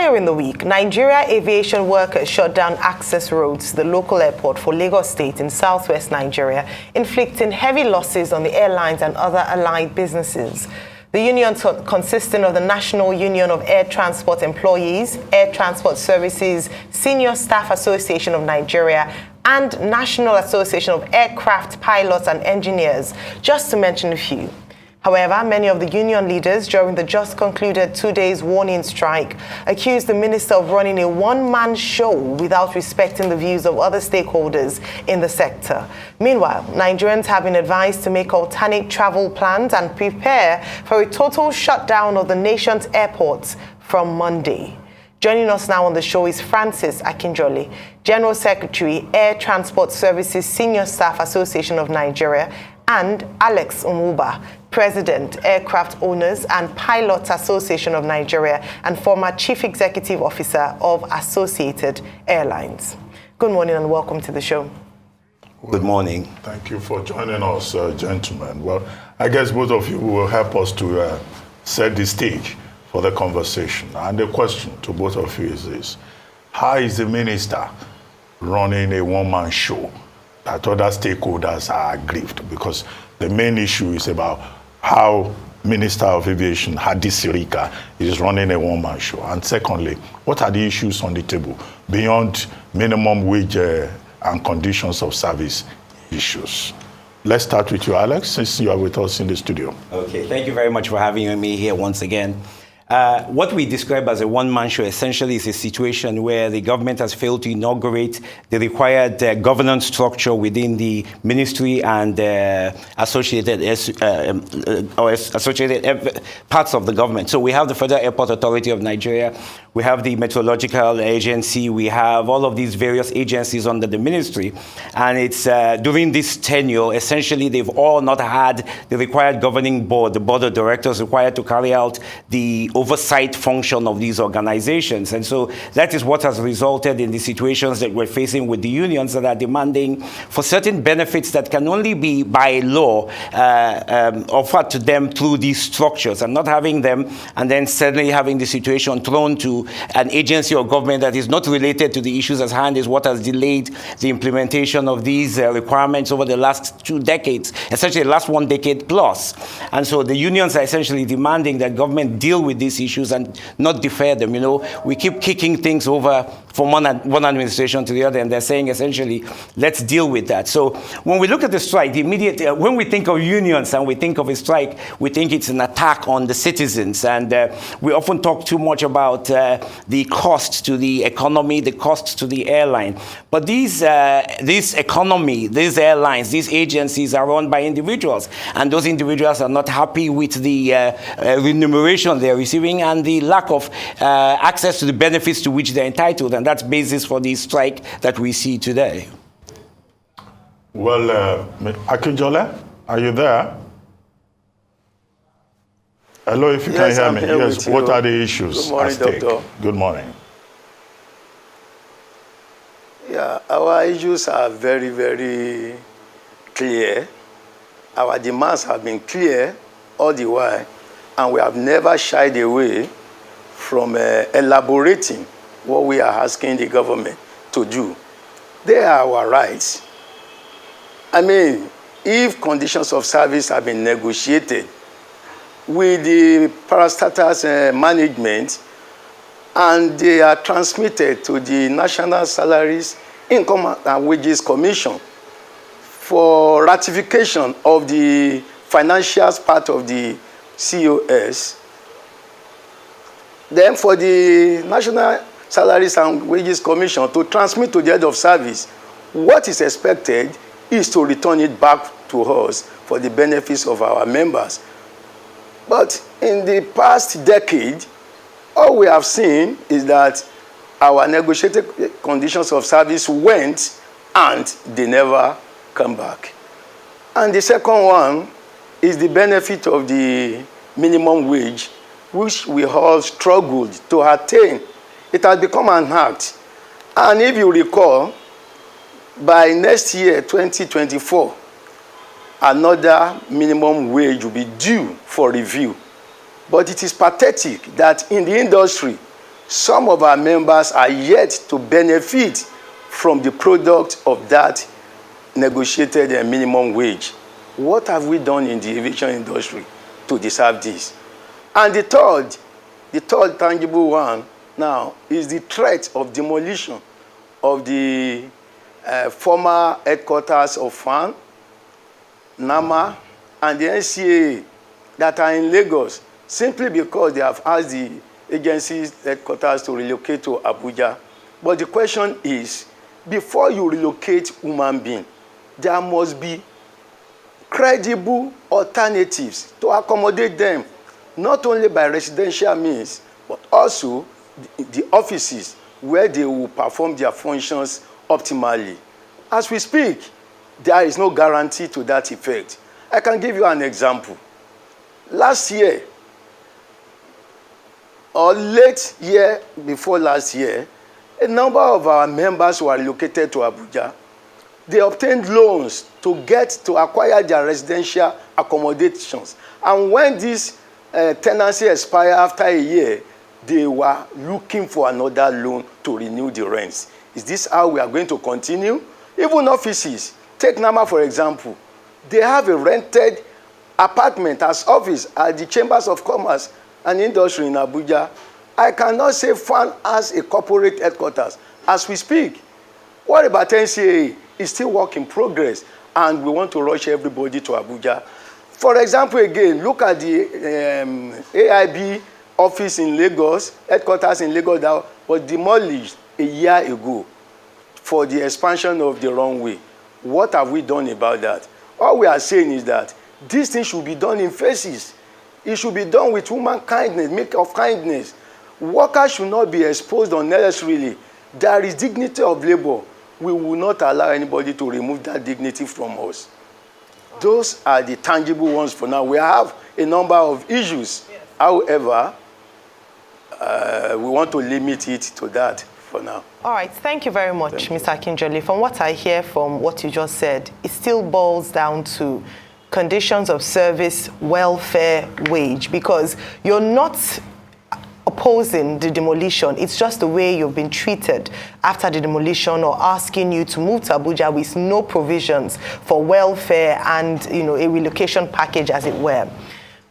Earlier in the week, Nigeria aviation workers shut down access roads to the local airport for Lagos State in southwest Nigeria, inflicting heavy losses on the airlines and other allied businesses. The union, consisting of the National Union of Air Transport Employees, Air Transport Services, Senior Staff Association of Nigeria, and National Association of Aircraft Pilots and Engineers, just to mention a few. However, many of the union leaders during the just concluded 2-day warning strike accused the minister of running a one-man show without respecting the views of other stakeholders in the sector. Meanwhile, Nigerians have been advised to make alternate travel plans and prepare for a total shutdown of the nation's airports from Monday. Joining us now on the show is Francis Akinjole, General Secretary, Air Transport Services Senior Staff Association of Nigeria, and Alex Nwuba, President, Aircraft Owners and Pilots Association of Nigeria and former Chief Executive Officer of Associated Airlines. Good morning and welcome to the show. Good morning. Thank you for joining us, gentlemen. Well, I guess both of you will help us to set the stage for the conversation. And the question to both of you is this: how is the minister running a one-man show that other stakeholders are aggrieved? Because the main issue is about how Minister of Aviation, Hadi Sirika, is running a one-man show. And secondly, what are the issues on the table beyond minimum wage and conditions of service issues? Let's start with you, Alex, since you are with us in the studio. Okay, thank you very much for having me here once again. What we describe as a one-man show essentially is a situation where the government has failed to inaugurate the required governance structure within the ministry and associated parts of the government. So we have the Federal Airport Authority of Nigeria, we have the Meteorological Agency, we have all of these various agencies under the ministry. And it's during this tenure, essentially they've all not had the required governing board, the board of directors required to carry out the oversight function of these organizations. And so that is what has resulted in the situations that we're facing with the unions that are demanding for certain benefits that can only be by law offered to them through these structures, and not having them and then suddenly having the situation thrown to an agency or government that is not related to the issues at hand is what has delayed the implementation of these requirements over the last 2 decades, essentially the last 1 decade plus. And so the unions are essentially demanding that government deal with these issues and not defer them. You know, we keep kicking things over from one administration to the other, and they're saying essentially, let's deal with that. So when we look at the strike, the immediate, when we think of unions and we think of a strike, we think it's an attack on the citizens. And we often talk too much about the costs to the economy, the costs to the airline. But this economy, these airlines, these agencies are run by individuals, and those individuals are not happy with the remuneration they're receiving and the lack of access to the benefits to which they're entitled. And that's basis for the strike that we see today. Well, Akinjole, are you there? Hello, if you can hear me. Yes, what are the issues? Good morning, Doctor. Good morning. Yeah, our issues are very, very clear. Our demands have been clear all the while, and we have never shied away from elaborating what we are asking the government to do. They are our rights. I mean, if conditions of service have been negotiated with the parastatals management and they are transmitted to the National Salaries, Income and Wages Commission for ratification of the financials part of the COS, then for the National Salaries and Wages Commission to transmit to the head of service, what is expected is to return it back to us for the benefits of our members. But in the past decade, all we have seen is that our negotiated conditions of service went and they never come back. And the second one is the benefit of the minimum wage, which we all struggled to attain. It has become an act. And if you recall, by next year, 2024, another minimum wage will be due for review. But it is pathetic that in the industry, Some of our members are yet to benefit from the product of that negotiated minimum wage. What have we done in the aviation industry to deserve this? And the third tangible one now is the threat of demolition of the former headquarters of FAN, NAMA, and the NCAA that are in Lagos, simply because they have asked the agency's headquarters to relocate to Abuja. But the question is, before you relocate human being, there must be credible alternatives to accommodate them, not only by residential means, but also the offices where they will perform their functions optimally. As we speak, there is no guarantee to that effect. I can give you an example. Last year, or late year before last year, a number of our members were relocated to Abuja. They obtained loans to acquire their residential accommodations. And when this tenancy expired after a year, they were looking for another loan to renew the rents. Is this how we are going to continue? Even offices, take NAMA for example, they have a rented apartment as office at the Chambers of Commerce and Industry in Abuja. I cannot say FAN has a corporate headquarters as we speak. What about NCAA? It's still work in progress, and we want to rush everybody to Abuja. For example, again, look at the AIB office in Lagos, headquarters in Lagos that was demolished a year ago for the expansion of the runway. What have we done about that? All we are saying is that this thing should be done in phases. It should be done with human kindness, make of kindness. Workers should not be exposed unnecessarily. There is dignity of labor. We will not allow anybody to remove that dignity from us. Those are the tangible ones for now. We have a number of issues. Yes. However, we want to limit it to that for now. All right. Thank you very much, Mr. Akinjole. From what I hear from what you just said, it still boils down to conditions of service, welfare, wage, because you're not opposing the demolition. It's just the way you've been treated after the demolition, or asking you to move to Abuja with no provisions for welfare and, a relocation package, as it were.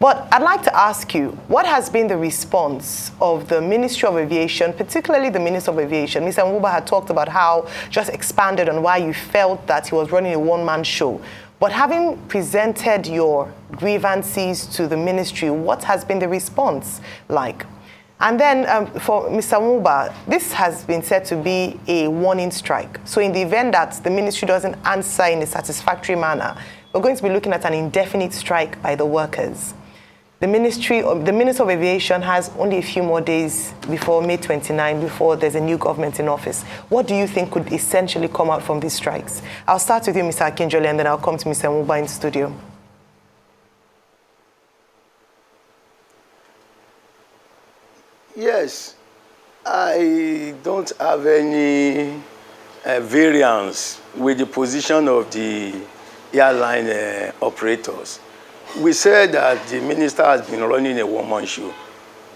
But I'd like to ask you, what has been the response of the Ministry of Aviation, particularly the Minister of Aviation? Mr. Nwuba had talked about how, just expanded on why you felt that he was running a one-man show. But having presented your grievances to the ministry, what has been the response like? And then for Mr. Nwuba, this has been said to be a warning strike. So in the event that the ministry doesn't answer in a satisfactory manner, we're going to be looking at an indefinite strike by the workers. The Minister of Aviation has only a few more days before May 29, before there's a new government in office. What do you think could essentially come out from these strikes? I'll start with you, Mr. Akinjole, and then I'll come to Mr. Nwuba in the studio. Yes, I don't have any variance with the position of the airline operators. We said that the minister has been running a one-man show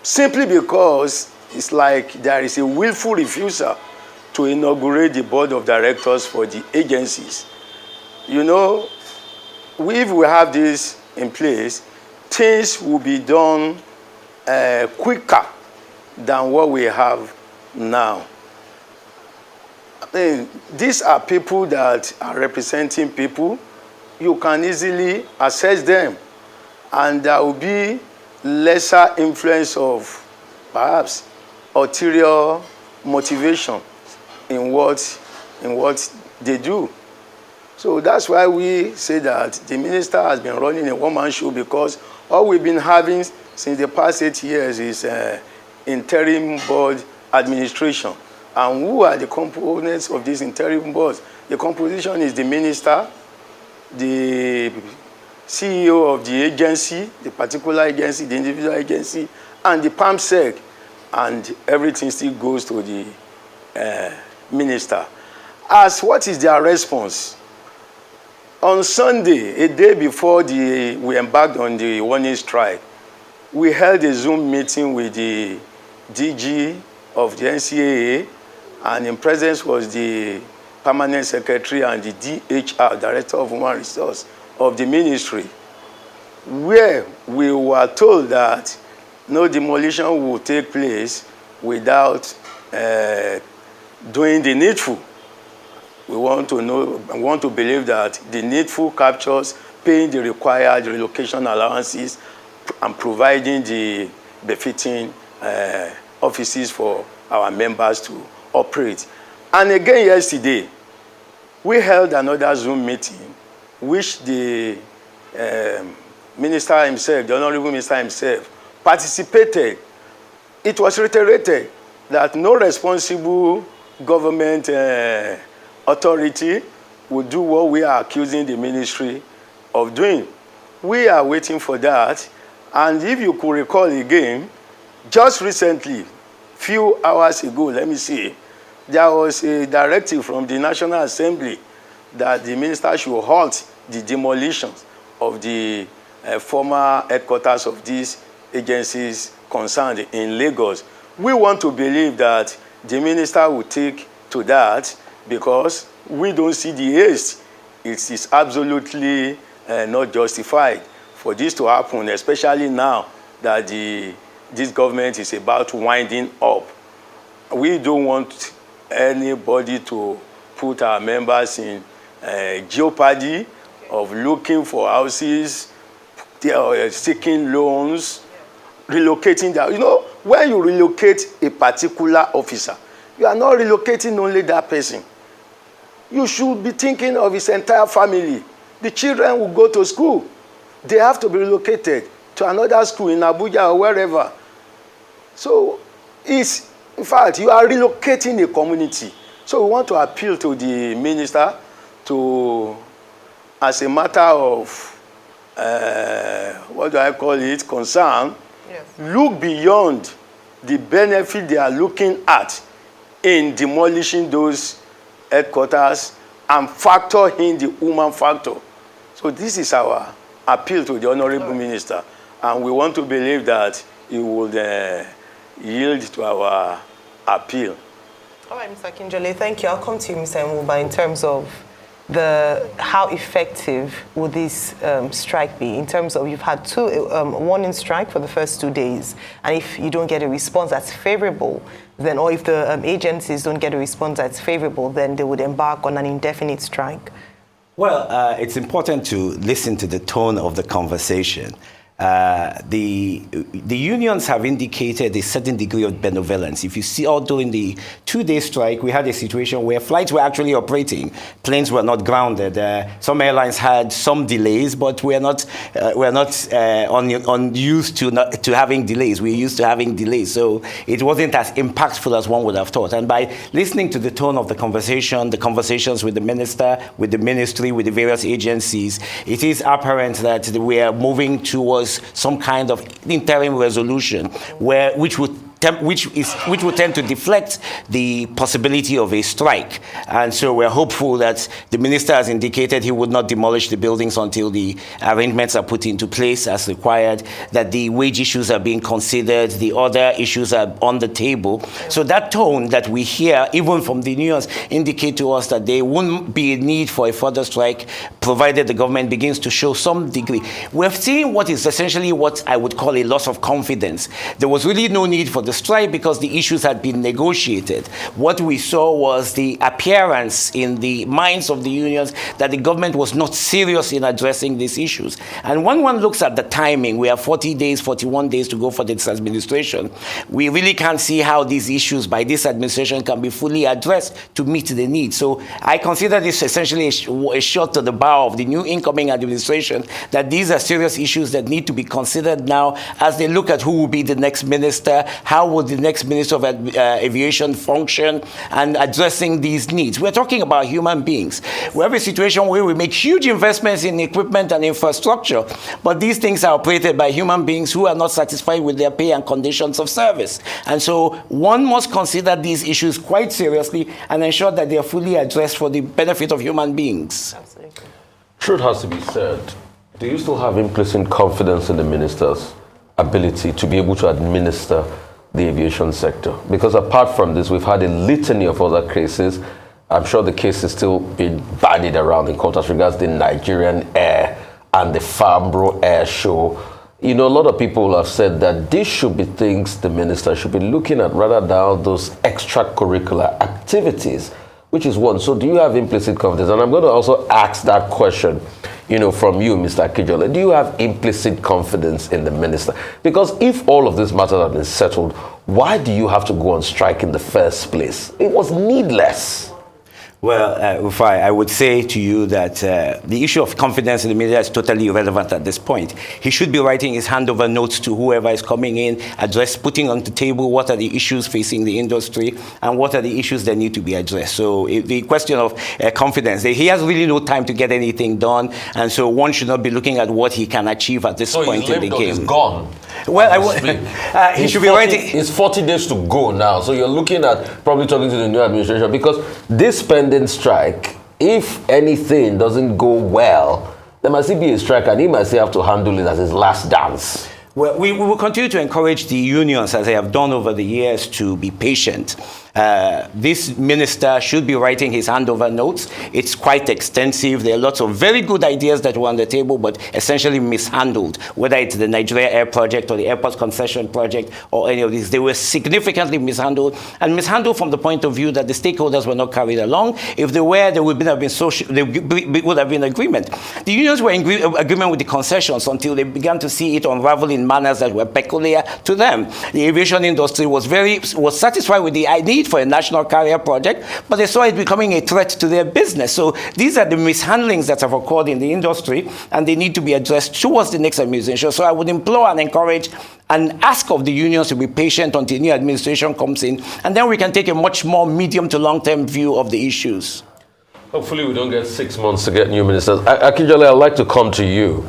simply because it's like there is a willful refusal to inaugurate the board of directors for the agencies. If we have this in place, things will be done quicker than what we have now. These are people that are representing people. You can easily assess them, and there will be lesser influence of perhaps ulterior motivation in what they do. So that's why we say that the minister has been running a one-man show, because all we've been having since the past 8 years is interim board administration. And who are the components of this interim board? The composition is the minister, the CEO of the agency, the particular agency, the individual agency, and the PAMSEC, and everything still goes to the minister. As what is their response? On Sunday, a day before we embarked on the warning strike, we held a Zoom meeting with the DG of the NCAA, and in presence was the permanent secretary and the DHR, Director of Human Resources of the ministry, where we were told that no demolition will take place without doing the needful. We want to believe that the needful captures paying the required relocation allowances and providing the befitting offices for our members to operate. And again yesterday, we held another Zoom meeting, which the minister himself, the Honorable Minister himself, participated. It was reiterated that no responsible government authority would do what we are accusing the ministry of doing. We are waiting for that. And if you could recall again, just recently, few hours ago, let me see, there was a directive from the National Assembly that the minister should halt the demolitions of the former headquarters of these agencies concerned in Lagos. We want to believe that the minister will take to that because we don't see the haste. It is absolutely not justified for this to happen, especially now that this government is about winding up. We don't want anybody to put our members in jeopardy of looking for houses, seeking loans, relocating that. You know, when you relocate a particular officer, you are not relocating only that person. You should be thinking of his entire family. The children will go to school. They have to be relocated to another school in Abuja or wherever. So, in fact, you are relocating a community. So we want to appeal to the minister to, as a matter of, what do I call it, concern, yes, look beyond the benefit they are looking at in demolishing those headquarters and factor in the human factor. So this is our appeal to the Honorable Minister, and we want to believe that he would yield to our appeal. All right, Mr. Akinjole, thank you. I'll come to you, Mr. Nwuba, in terms of how effective would this strike be? In terms of, you've had one strike for the first 2 days, and if you don't get a response that's favorable, then, or if the agencies don't get a response that's favorable, then they would embark on an indefinite strike. Well, it's important to listen to the tone of the conversation. The unions have indicated a certain degree of benevolence. If you see, all during the 2-day strike, we had a situation where flights were actually operating. Planes were not grounded. Some airlines had some delays, but we're not unused to having delays. We're used to having delays. So it wasn't as impactful as one would have thought. And by listening to the tone of the conversation, the conversations with the minister, with the ministry, with the various agencies, it is apparent that we are moving towards some kind of interim resolution which would tend to deflect the possibility of a strike. And so we're hopeful that the minister has indicated he would not demolish the buildings until the arrangements are put into place as required, that the wage issues are being considered, the other issues are on the table. So that tone that we hear, even from the unions, indicate to us that there won't be a need for a further strike, provided the government begins to show some degree. We're seeing what is essentially what I would call a loss of confidence. There was really no need for the strike because the issues had been negotiated. What we saw was the appearance in the minds of the unions that the government was not serious in addressing these issues. And when one looks at the timing, we have 40 days, 41 days to go for this administration. We really can't see how these issues by this administration can be fully addressed to meet the needs. So I consider this essentially a shot to the bow of the new incoming administration, that these are serious issues that need to be considered now as they look at who will be the next minister, how will the next Minister of Aviation function, and addressing these needs. We're talking about human beings. We have a situation where we make huge investments in equipment and infrastructure, but these things are operated by human beings who are not satisfied with their pay and conditions of service. And so one must consider these issues quite seriously and ensure that they are fully addressed for the benefit of human beings. Absolutely. Truth has to be said. Do you still have implicit confidence in the minister's ability to be able to administer the aviation sector? Because apart from this, we've had a litany of other cases. I'm sure the case is still being bandied around in court as regards the Nigerian Air and the Farnborough Air Show. You know, a lot of people have said that this should be things the minister should be looking at rather than those extracurricular activities, which is one. So do you have implicit confidence? And I'm going to also ask that question, you know, from you, Mr. Akinjole. Do you have implicit confidence in the minister? Because if all of these matters have been settled, why do you have to go on strike in the first place? It was needless. Well, Rufai, I would say to you that the issue of confidence in the media is totally irrelevant at this point. He should be writing his handover notes to whoever is coming in, putting on the table what are the issues facing the industry and what are the issues that need to be addressed. So the question of confidence, he has really no time to get anything done, and so one should not be looking at what he can achieve at this point in the game. Is gone. Well, he should be writing. It's 40 days to go now, so you're looking at probably talking to the new administration, because this pending strike, if anything doesn't go well, there must be a strike, and he must have to handle it as his last dance. Well, we will continue to encourage the unions, as they have done over the years, to be patient. This minister should be writing his handover notes. It's quite extensive. There are lots of very good ideas that were on the table, but essentially mishandled, whether it's the Nigeria Air Project or the Airport Concession Project or any of these. They were significantly mishandled, and mishandled from the point of view that the stakeholders were not carried along. If they were, there would have been agreement. The unions were in agreement with the concessions until they began to see it unravel in manners that were peculiar to them. The aviation industry was satisfied with the idea for a national carrier project, but they saw it becoming a threat to their business. So these are the mishandlings that have occurred in the industry, and they need to be addressed towards the next administration. So I would implore and encourage and ask of the unions to be patient until new administration comes in, and then we can take a much more medium to long-term view of the issues. Hopefully we don't get 6 months to get new ministers. Akinjole, I'd like to come to you.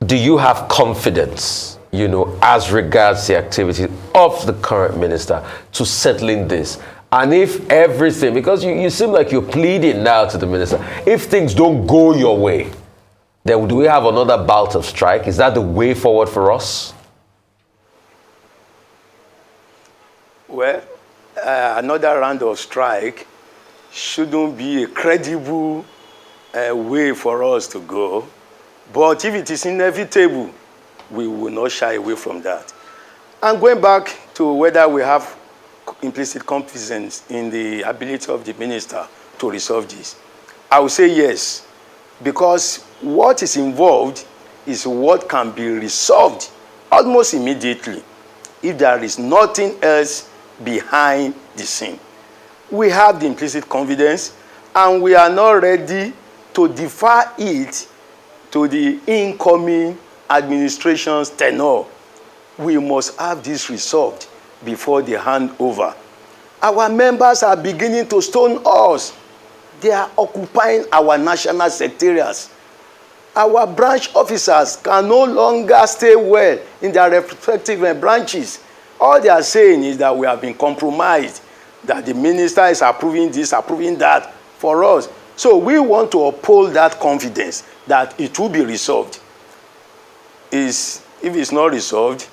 Do you have confidence, you know, as regards the activity of the current minister to settling this? And if everything, because you seem like you're pleading now to the minister, if things don't go your way, then do we have another bout of strike? Is that the way forward for us? Well, another round of strike shouldn't be a credible way for us to go. But if it is inevitable, we will not shy away from that. And going back to whether we have implicit confidence in the ability of the minister to resolve this, I will say yes, because what is involved is what can be resolved almost immediately if there is nothing else behind the scene. We have the implicit confidence, and we are not ready to defer it to the incoming administration's tenure. We must have this resolved before the handover. Our members are beginning to stone us. They are occupying our national secretariats. Our branch officers can no longer stay well in their respective branches. All they are saying is that we have been compromised, that the minister is approving this, approving that for us. So we want to uphold that confidence that it will be resolved. If it's not resolved,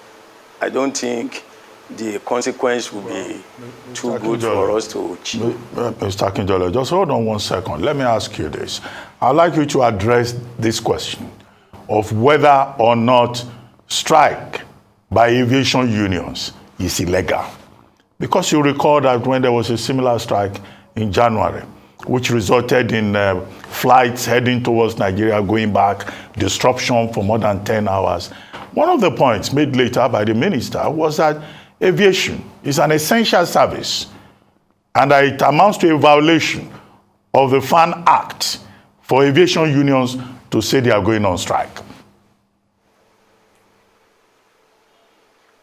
I don't think the consequence will be too good for us to achieve. Mr. Akinjole, just hold on 1 second. Let me ask you this. I'd like you to address this question of whether or not strike by aviation unions is illegal. Because you recall that when there was a similar strike in January, which resulted in flights heading towards Nigeria, going back, disruption for more than 10 hours. One of the points made later by the minister was that aviation is an essential service, and that it amounts to a violation of the FAN Act for aviation unions to say they are going on strike.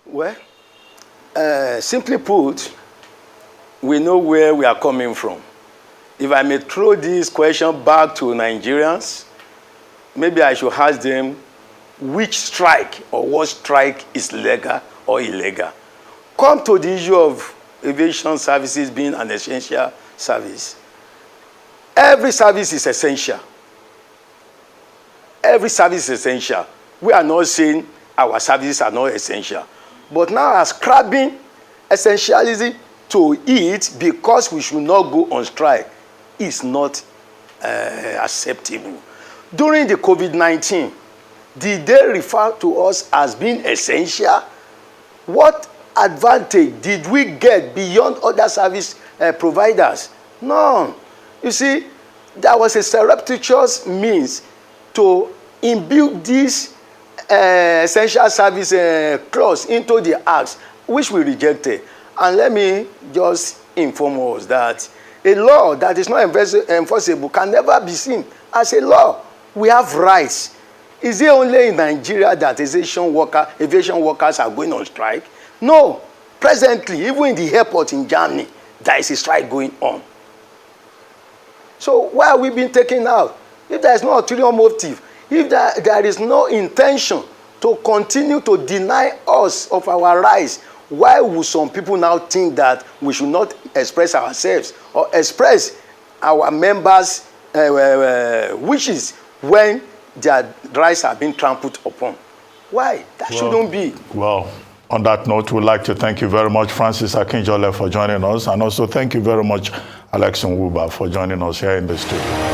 Well, simply put, we know where we are coming from. If I may throw this question back to Nigerians, maybe I should ask them which strike or what strike is legal or illegal. Come to the issue of aviation services being an essential service. Every service is essential. Every service is essential. We are not saying our services are not essential. But now ascribing essentialism to it because we should not go on strike is not acceptable. During the COVID-19, did they refer to us as being essential? What advantage did we get beyond other service providers? None. You see, there was a surreptitious means to imbue this essential service clause into the acts, which we rejected. And let me just inform us that a law that is not enforceable can never be seen as a law. We have rights. Is it only in Nigeria that aviation workers are going on strike? No. Presently, even in the airport in Germany, there is a strike going on. So why are we being taken out? If there is no ulterior motive, if there is no intention to continue to deny us of our rights, why would some people now think that we should not express ourselves or express our members' wishes when their rights have been trampled upon? Why? That shouldn't be. Well, on that note, we'd like to thank you very much, Francis Akinjole, for joining us, and also thank you very much, Alex Nwuba, for joining us here in the studio.